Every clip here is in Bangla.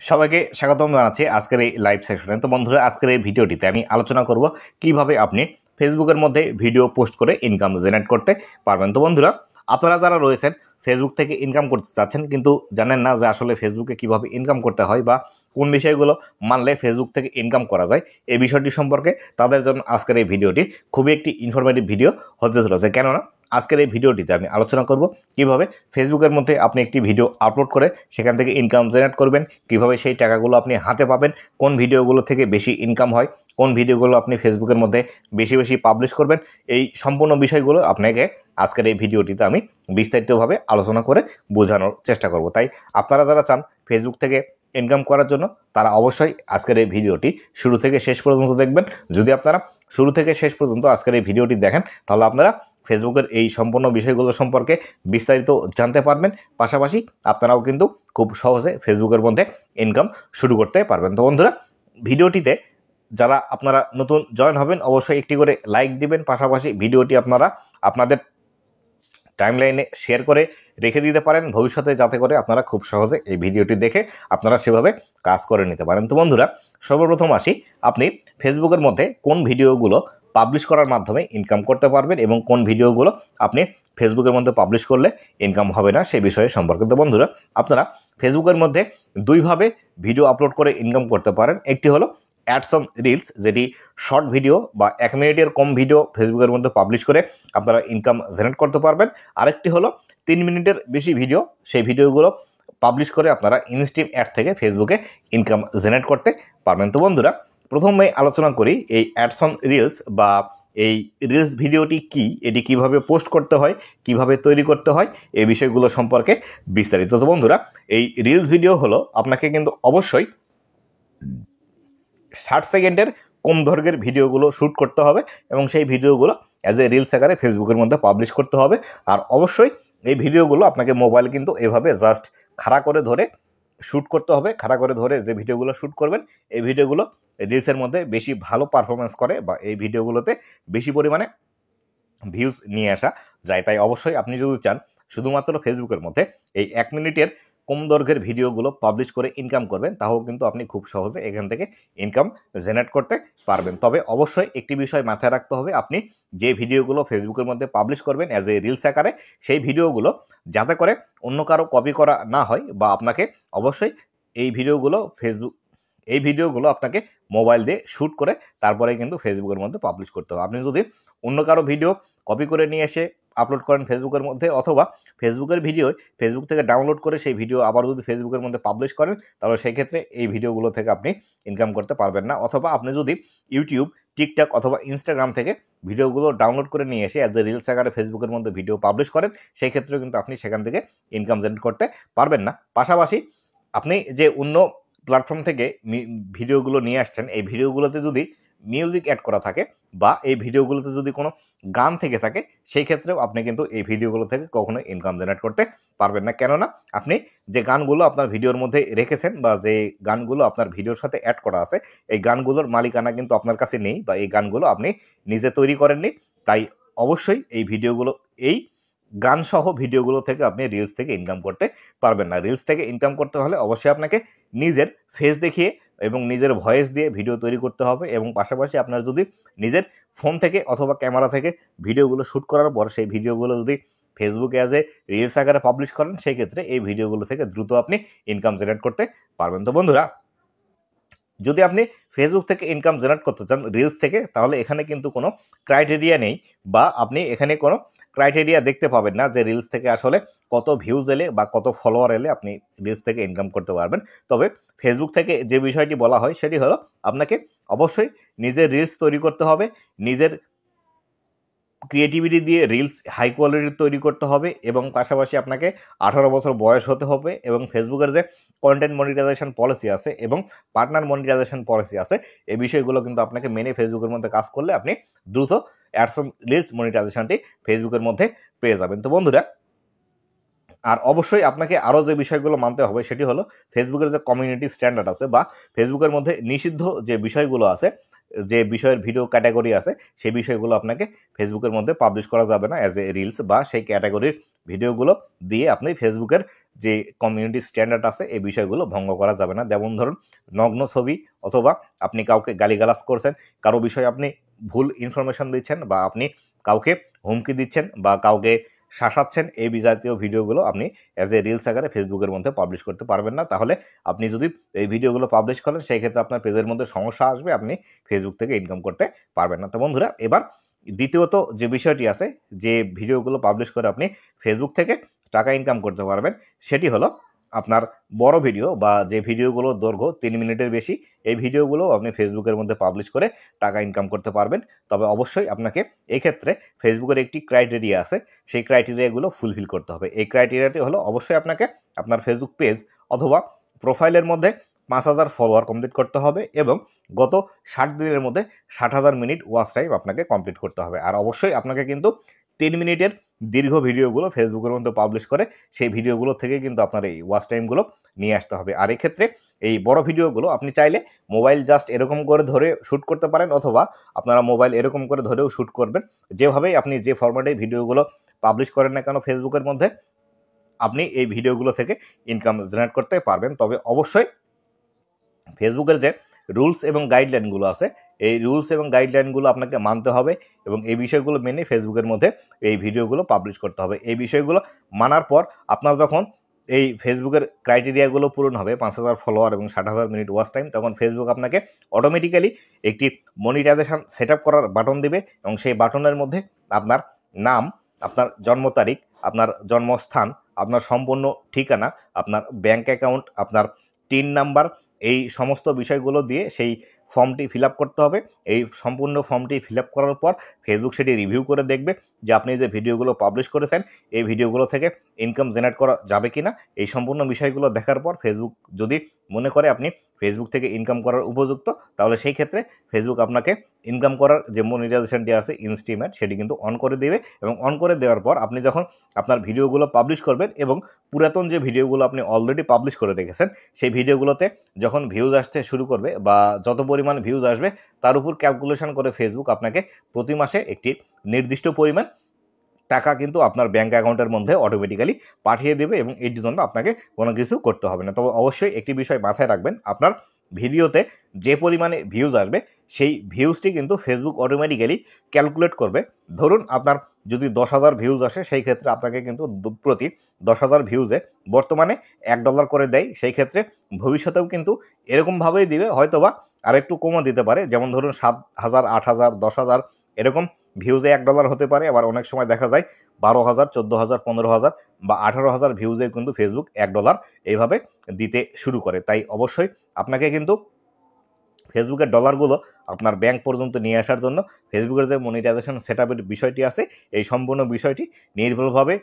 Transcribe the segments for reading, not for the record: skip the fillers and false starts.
সবাইকে স্বাগতম জানাচ্ছি আজকের এই লাইভ সেশনে। তো বন্ধুরা, আজকের এই ভিডিওটিতে আমি আলোচনা করব কিভাবে আপনি ফেসবুকের মধ্যে ভিডিও পোস্ট করে ইনকাম জেনারেট করতে পারবেন। তো বন্ধুরা, আপনারা যারা রয়েছেন ফেসবুক থেকে ইনকাম করতে চাচ্ছেন কিন্তু জানেন না যে আসলে ফেসবুকে কিভাবে ইনকাম করতে হয় বা কোন বিষয়গুলো মানলে ফেসবুক থেকে ইনকাম করা যায়, এই বিষয়টি সম্পর্কে তাদের জন্য আজকের এই ভিডিওটি খুবই একটি ইনফরমেটিভ ভিডিও হতে চলেছে। কেননা আজকের এই ভিডিওটিতে আমি আলোচনা করব কিভাবে ফেসবুকের মধ্যে আপনি একটি ভিডিও আপলোড করে সেখান থেকে ইনকাম জেনারেট করবেন, কিভাবে সেই টাকাগুলো আপনি হাতে পাবেন, কোন ভিডিওগুলো থেকে বেশি ইনকাম হয়, কোন ভিডিওগুলো আপনি ফেসবুকের মধ্যে বেশি বেশি পাবলিশ করবেন। এই সম্পূর্ণ বিষয়গুলো আপনাকে আজকের এই ভিডিওটিতে আমি বিস্তারিতভাবে আলোচনা করে বোঝানোর চেষ্টা করব। তাই আপনারা যারা চান ফেসবুক থেকে ইনকাম করার জন্য তারা অবশ্যই আজকের এই ভিডিওটি শুরু থেকে শেষ পর্যন্ত দেখবেন। যদি আপনারা শুরু থেকে শেষ পর্যন্ত আজকের এই ভিডিওটি দেখেন তাহলে আপনারা ফেসবুকের এই সম্পূর্ণ বিষয়গুলো সম্পর্কে বিস্তারিত জানতে পারবেন, পাশাপাশি আপনারাও কিন্তু খুব সহজে ফেসবুকের মধ্যে ইনকাম শুরু করতে পারবেন। তো বন্ধুরা, ভিডিওটিতে যারা আপনারা নতুন জয়েন হবেন অবশ্যই একটি করে লাইক দিবেন, পাশাপাশি ভিডিওটি আপনারা আপনাদের টাইমলাইনে শেয়ার করে রেখে দিতে পারেন ভবিষ্যতে, যাতে করে আপনারা খুব সহজে এই ভিডিওটি দেখে আপনারা সেভাবে কাজ করে নিতে পারেন। তো বন্ধুরা, সর্বপ্রথম আসি, আপনি ফেসবুকের মধ্যে কোন ভিডিওগুলো পাবলিশ করার মাধ্যমে ইনকাম করতে পারবেন এবং কোন ভিডিওগুলো আপনি ফেসবুকের মধ্যে পাবলিশ করলে ইনকাম হবে না সেই বিষয়ে সম্পর্কে। তো বন্ধুরা, আপনারা ফেসবুকের মধ্যে দুইভাবে ভিডিও আপলোড করে ইনকাম করতে পারেন। একটি হলো অ্যাডস অন রিলস, যেটি শর্ট ভিডিও বা 1 মিনিটের কম ভিডিও ফেসবুকের মধ্যে পাবলিশ করে আপনারা ইনকাম জেনারেট করতে পারবেন। আরেকটি হলো 3 মিনিটের বেশি ভিডিও, সেই ভিডিওগুলো পাবলিশ করে আপনারা ইনস্ট্রিম অ্যাড থেকে ফেসবুকে ইনকাম জেনারেট করতে পারবেন। তো বন্ধুরা, প্রথমে আলোচনা করি এই অ্যাডস অন রিলস বা এই রিলস ভিডিওটি কি, এটি কিভাবে পোস্ট করতে হয়, কিভাবে তৈরি করতে হয়, এই বিষয়গুলো সম্পর্কে বিস্তারিত। তো বন্ধুরা, এই রিলস ভিডিও হলো আপনাকে কিন্তু অবশ্যই 60 সেকেন্ডের কম দৈর্ঘ্যের ভিডিওগুলো শ্যুট করতে হবে এবং সেই ভিডিওগুলো অ্যাজ এ রিলস আকারে ফেসবুকের মধ্যে পাবলিশ করতে হবে। আর অবশ্যই এই ভিডিওগুলো আপনাকে মোবাইল কিন্তু এভাবে জাস্ট খাড়া করে ধরে শ্যুট করতে হবে। খাড়া করে ধরে যে ভিডিওগুলো শ্যুট করবেন এই ভিডিওগুলো রিলসের মধ্যে বেশি ভালো পারফরমেন্স করে বা এই ভিডিওগুলোতে বেশি পরিমাণে ভিউজ নিয়ে আসা যায়। তাই অবশ্যই আপনি যদি চান শুধুমাত্র ফেসবুকের মধ্যে এই 1 মিনিটের কম দৈর্ঘ্যের ভিডিওগুলো পাবলিশ করে ইনকাম করবেন, তাহলে কিন্তু আপনি খুব সহজে এখান থেকে ইনকাম জেনারেট করতে পারবেন। তবে অবশ্যই একটি বিষয় মাথায় রাখতে হবে, আপনি যে ভিডিওগুলো ফেসবুকের মধ্যে পাবলিশ করবেন অ্যাজ এ রিলস আকারে, সেই ভিডিওগুলো যাতে করে অন্য কারো কপি করা না হয় বা আপনাকে অবশ্যই এই ভিডিওগুলো আপনাকে মোবাইল দিয়ে শ্যুট করে তারপরে কিন্তু ফেসবুকের মধ্যে পাবলিশ করতে হবে। আপনি যদি অন্য কারো ভিডিও কপি করে নিয়ে এসে আপলোড করেন ফেসবুকের মধ্যে, অথবা ফেসবুকের ভিডিও ফেসবুক থেকে ডাউনলোড করে সেই ভিডিও আবার যদি ফেসবুকের মধ্যে পাবলিশ করেন, তাহলে সেই ক্ষেত্রে এই ভিডিওগুলো থেকে আপনি ইনকাম করতে পারবেন না। অথবা আপনি যদি ইউটিউব, টিকটক অথবা ইনস্টাগ্রাম থেকে ভিডিওগুলো ডাউনলোড করে নিয়ে এসে অ্যাজ এ রিলস আকারে ফেসবুকের মধ্যে ভিডিও পাবলিশ করেন, সেই ক্ষেত্রেও কিন্তু আপনি সেখান থেকে ইনকাম জেনারেট করতে পারবেন না। পাশাপাশি আপনি যে অন্য প্ল্যাটফর্ম থেকে ভিডিওগুলো নিয়ে আসছেন, এই ভিডিওগুলোতে যদি মিউজিক অ্যাড করা থাকে বা এই ভিডিওগুলোতে যদি কোনো গান থেকে থাকে, সেই ক্ষেত্রেও আপনি কিন্তু এই ভিডিওগুলো থেকে কখনোই ইনকাম জেনারেট করতে পারবেন না। কেননা আপনি যে গানগুলো আপনার ভিডিওর মধ্যে রেখেছেন বা যে গানগুলো আপনার ভিডিওর সাথে অ্যাড করা আছে, এই গানগুলোর মালিকানা কিন্তু আপনার কাছে নেই বা এই গানগুলো আপনি নিজে তৈরি করেননি। তাই অবশ্যই এই গানসহ ভিডিওগুলো থেকে আপনি রিলস থেকে ইনকাম করতে পারবেন না। রিলস থেকে ইনকাম করতে হলে অবশ্যই আপনাকে নিজের ফেস দেখিয়ে এবং নিজের ভয়েস দিয়ে ভিডিও তৈরি করতে হবে, এবং পাশাপাশি আপনার যদি নিজের ফোন থেকে অথবা ক্যামেরা থেকে ভিডিওগুলো শ্যুট করার পর সেই ভিডিওগুলো যদি ফেসবুকে অ্যাজ এ রিলস আকারে পাবলিশ করেন, সেই ক্ষেত্রে এই ভিডিওগুলো থেকে দ্রুত আপনি ইনকাম জেনারেট করতে পারবেন। তো বন্ধুরা, যদি আপনি ফেসবুক থেকে ইনকাম জেনারেট করতে চান রিলস থেকে, তাহলে এখানে কিন্তু কোনো ক্রাইটেরিয়া নেই বা আপনি এখানে কোনো ক্রাইটেরিয়া দেখতে পাবেন না যে রিলস থেকে আসলে কত ভিউজ এলে বা কত ফলোয়ার এলে আপনি রিলস থেকে ইনকাম করতে পারবেন। তবে ফেসবুক থেকে যে বিষয়টি বলা হয় সেটি হলো আপনাকে অবশ্যই নিজের রিলস তৈরি করতে হবে, নিজের ক্রিয়েটিভিটি দিয়ে রিলস হাই কোয়ালিটির তৈরি করতে হবে, এবং পাশাপাশি আপনাকে 18 বছর বয়স হতে হবে, এবং ফেসবুকের যে কন্টেন্ট মনিটাইজেশন পলিসি আছে এবং পার্টনার মনিটাইজেশন পলিসি আছে, এই বিষয়গুলো কিন্তু আপনাকে মেনে ফেসবুকের মধ্যে কাজ করলে আপনি দ্রুত অ্যাডস অন রিলস মনিটাইজেশনটি ফেসবুকের মধ্যে পেয়ে যাবেন। তো বন্ধুরা, আর অবশ্যই আপনাকে আরও যে বিষয়গুলো মানতে হবে সেটি হলো ফেসবুকের যে কমিউনিটি স্ট্যান্ডার্ড আছে বা ফেসবুকের মধ্যে নিষিদ্ধ যে বিষয়গুলো আছে, যে বিষয়ের ভিডিও ক্যাটাগরি আছে, সেই বিষয়গুলো আপনাকে ফেসবুকের মধ্যে পাবলিশ করা যাবে না অ্যাজ এ রিলস, বা সেই ক্যাটাগরির ভিডিওগুলো দিয়ে আপনি ফেসবুকের যে কমিউনিটি স্ট্যান্ডার্ড আছে এই বিষয়গুলো ভঙ্গ করা যাবে না। যেমন ধরুন নগ্ন ছবি অথবা আপনি কাউকে গালিগালাজ করছেন, কারো বিষয়ে আপনি ভুল ইনফরমেশন দিচ্ছেন বা আপনি কাউকে হুমকি দিচ্ছেন বা কাউকে শাসাচ্ছেন, এই জাতীয় ভিডিওগুলো আপনি অ্যাজ এ রিলস আকারে ফেসবুকের মধ্যে পাবলিশ করতে পারবেন না। তাহলে আপনি যদি এই ভিডিওগুলো পাবলিশ করেন সেই ক্ষেত্রে আপনার পেজের মধ্যে সমস্যা আসবে, আপনি ফেসবুক থেকে ইনকাম করতে পারবেন না। তো বন্ধুরা, এবার দ্বিতীয়ত যে বিষয়টি আছে, যে ভিডিওগুলো পাবলিশ করে আপনি ফেসবুক থেকে টাকা ইনকাম করতে পারবেন, সেটি হলো আপনার বড় ভিডিও বা যে ভিডিওগুলোর দৈর্ঘ্য 3 মিনিটের বেশি, এই ভিডিওগুলো আপনি ফেসবুকের মধ্যে পাবলিশ করে টাকা ইনকাম করতে পারবেন। তবে অবশ্যই আপনাকে এই ক্ষেত্রে ফেসবুকের একটি ক্রাইটেরিয়া আছে, সেই ক্রাইটেরিয়াগুলো ফুলফিল করতে হবে। এই ক্রাইটেরিয়াটি হলো অবশ্যই আপনাকে আপনার ফেসবুক পেজ অথবা প্রোফাইলের মধ্যে 5,000 ফলোয়ার কমপ্লিট করতে হবে এবং গত 60 দিনের মধ্যে 60,000 মিনিট ওয়াচ টাইম আপনাকে কমপ্লিট করতে হবে। আর অবশ্যই আপনাকে কিন্তু 3 মিনিটের দীর্ঘ ভিডিওগুলো ফেসবুকের মধ্যে পাবলিশ করে সেই ভিডিওগুলো থেকে কিন্তু আপনার এই ওয়াচ টাইমগুলো নিয়ে আসতে হবে। আর এক্ষেত্রে এই বড় ভিডিওগুলো আপনি চাইলে মোবাইল জাস্ট এরকম করে ধরে শ্যুট করতে পারেন অথবা আপনারা মোবাইল এরকম করে ধরেও শ্যুট করবেন। যেভাবেই আপনি যে ফরম্যাটে ভিডিওগুলো পাবলিশ করেন না কেন ফেসবুকের মধ্যে, আপনি এই ভিডিওগুলো থেকে ইনকাম জেনারেট করতে পারবেন। তবে অবশ্যই ফেসবুকের যে রুলস এবং গাইডলাইনগুলো আছে, এই রুলস এবং গাইডলাইনগুলো আপনাকে মানতে হবে এবং এই বিষয়গুলো মেনে ফেসবুকের মধ্যে এই ভিডিওগুলো পাবলিশ করতে হবে। এই বিষয়গুলো মানার পর আপনার যখন এই ফেসবুকের ক্রাইটেরিয়াগুলো পূরণ হবে, 5,000 ফলোয়ার এবং 60,000 মিনিট ওয়াচ টাইম, তখন ফেসবুক আপনাকে অটোমেটিক্যালি একটি মনিটাইজেশন সেট আপ করার বাটন দিবে এবং সেই বাটনের মধ্যে আপনার নাম, আপনার জন্ম তারিখ, আপনার জন্মস্থান, আপনার সম্পূর্ণ ঠিকানা, আপনার ব্যাঙ্ক অ্যাকাউন্ট, আপনার টিন নাম্বার, এই সমস্ত বিষয়গুলো দিয়ে সেই ফর্মটি ফিল আপ করতে হবে। এই সম্পূর্ণ ফর্মটি ফিল আপ করার পর ফেসবুক সেটি রিভিউ করে দেখবে যে আপনি যে ভিডিওগুলো পাবলিশ করেছেন এই ভিডিওগুলো থেকে ইনকাম জেনারেট করা যাবে কিনা। এই সম্পূর্ণ বিষয়গুলো দেখার পর ফেসবুক যদি মনে করে আপনি ফেসবুক থেকে ইনকাম করার উপযুক্ত, তাহলে সেই ক্ষেত্রে ফেসবুক আপনাকে ইনকাম করার যে মনিটাইজেশনটি আছে ইনস্টিমেট, সেটি কিন্তু অন করে দেবে এবং অন করে দেওয়ার পর আপনি যখন আপনার ভিডিওগুলো পাবলিশ করবেন এবং পুরাতন যে ভিডিওগুলো আপনি অলরেডি পাবলিশ করে রেখেছেন সেই ভিডিওগুলোতে যখন ভিউজ আসতে শুরু করবে বা যত পরিমাণ ভিউজ আসবে তার উপর ক্যালকুলেশন করে ফেসবুক আপনাকে প্রতি মাসে একটি নির্দিষ্ট পরিমাণ টাকা কিন্তু আপনার ব্যাঙ্ক অ্যাকাউন্টের মধ্যে অটোমেটিক্যালি পাঠিয়ে দেবে এবং এর জন্য আপনাকে কোনো কিছু করতে হবে না। তবে অবশ্যই একটি বিষয় মাথায় রাখবেন, আপনার ভিডিওতে যে পরিমাণে ভিউজ আসবে সেই ভিউজটি কিন্তু ফেসবুক অটোমেটিক্যালি ক্যালকুলেট করবে। ধরুন আপনার যদি 10,000 ভিউজ আসে, সেই ক্ষেত্রে আপনাকে কিন্তু প্রতি 10,000 ভিউজে বর্তমানে $1 করে দেয়। সেই ক্ষেত্রে ভবিষ্যতেও কিন্তু এরকমভাবেই দিবে, হয়তোবা আর একটু কমও দিতে পারে। যেমন ধরুন 7,000, 8,000, 10,000 এরকম ভিউজে $1 হতে পারে। আবার অনেক সময় দেখা যায় 12,000, 14,000, 15,000 বা 18,000 ভিউজে কিন্তু ফেসবুক $1 এইভাবে দিতে শুরু করে। তাই অবশ্যই আপনাকে কিন্তু ফেসবুকের ডলারগুলো আপনার ব্যাংক পর্যন্ত নিয়ে আসার জন্য ফেসবুকের যে মনিটাইজেশন সেটআপের বিষয়টি আছে, এই সম্পূর্ণ বিষয়টি নির্ভুলভাবে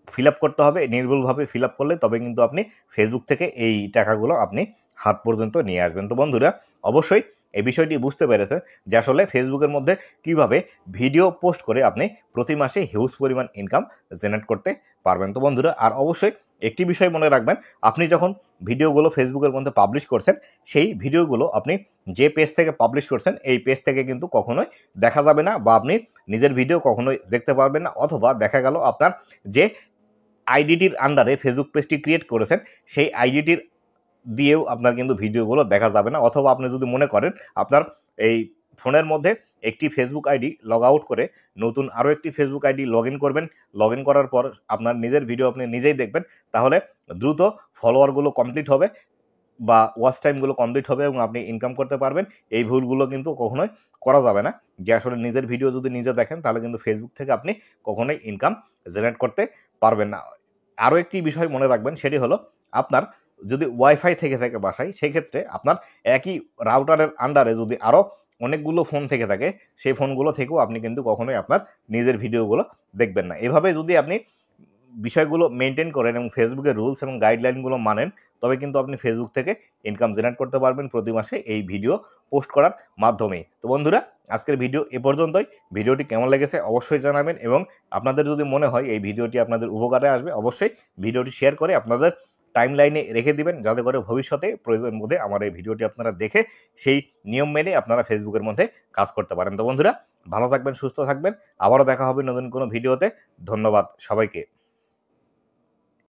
ফিল আপ করতে হবে। নির্ভুলভাবে ফিল আপ করলে তবে কিন্তু আপনি ফেসবুক থেকে এই টাকাগুলো আপনি হাত পর্যন্ত নিয়ে আসবেন। তো বন্ধুরা, অবশ্যই এই বিষয়টি বুঝতে পেরেছেন যে আসলে ফেসবুকের মধ্যে কিভাবে ভিডিও পোস্ট করে আপনি প্রতি মাসে হিউজ পরিমাণ ইনকাম জেনারেট করতে পারবেন। তো বন্ধুরা, আর অবশ্যই একটি বিষয় মনে রাখবেন, আপনি যখন ভিডিওগুলো ফেসবুকের মধ্যে পাবলিশ করছেন সেই ভিডিওগুলো আপনি যে পেজ থেকে পাবলিশ করছেন এই পেজ থেকে কিন্তু কখনোই দেখা যাবে না বা আপনি নিজের ভিডিও কখনোই দেখতে পারবেন না। অথবা দেখা গেল আপনার যে আইডিটির আন্ডারে ফেসবুক পেজটি ক্রিয়েট করেছেন সেই আইডিটির দিয়েও আপনার কিন্তু ভিডিওগুলো দেখা যাবে না। অথবা আপনি যদি মনে করেন আপনার এই ফোনের মধ্যে একটি ফেসবুক আইডি লগ আউট করে নতুন আরও একটি ফেসবুক আইডি লগ ইন করবেন, লগ ইন করার পর আপনার নিজের ভিডিও আপনি নিজেই দেখবেন, তাহলে দ্রুত ফলোয়ারগুলো কমপ্লিট হবে বা ওয়াচ টাইমগুলো কমপ্লিট হবে এবং আপনি ইনকাম করতে পারবেন। এই ভুলগুলো কিন্তু কখনোই করা যাবে না, যে আসলে নিজের ভিডিও যদি নিজে দেখেন তাহলে কিন্তু ফেসবুক থেকে আপনি কখনোই ইনকাম জেনারেট করতে পারবেন না। আরও একটি বিষয় মনে রাখবেন, সেটি হলো আপনার যদি ওয়াইফাই থেকে থাকে বাসায়, সেক্ষেত্রে আপনার একই রাউটারের আন্ডারে যদি আরও অনেকগুলো ফোন থেকে থাকে, সেই ফোনগুলো থেকেও আপনি কিন্তু কখনোই আপনার নিজের ভিডিওগুলো দেখবেন না। এভাবে যদি আপনি বিষয়গুলো মেনটেন করেন এবং ফেসবুকের রুলস এবং গাইডলাইনগুলো মানেন, তবে কিন্তু আপনি ফেসবুক থেকে ইনকাম জেনারেট করতে পারবেন প্রতি মাসে এই ভিডিও পোস্ট করার মাধ্যমে। তো বন্ধুরা, আজকের ভিডিও এ পর্যন্তই। ভিডিওটি কেমন লেগেছে অবশ্যই জানাবেন এবং আপনাদের যদি মনে হয় এই ভিডিওটি আপনাদের উপকারে আসবে, অবশ্যই ভিডিওটি শেয়ার করে আপনাদের টাইমলাইনে রেখে দিবেন, যাতে করে ভবিষ্যতে প্রয়োজন বোধে আমার এই ভিডিওটি আপনারা দেখে সেই নিয়ম মেনে আপনারা ফেসবুকের মধ্যে কাজ করতে পারেন। তো বন্ধুরা, ভালো থাকবেন, সুস্থ থাকবেন। আবারও দেখা হবে নতুন কোনো ভিডিওতে। ধন্যবাদ সবাইকে।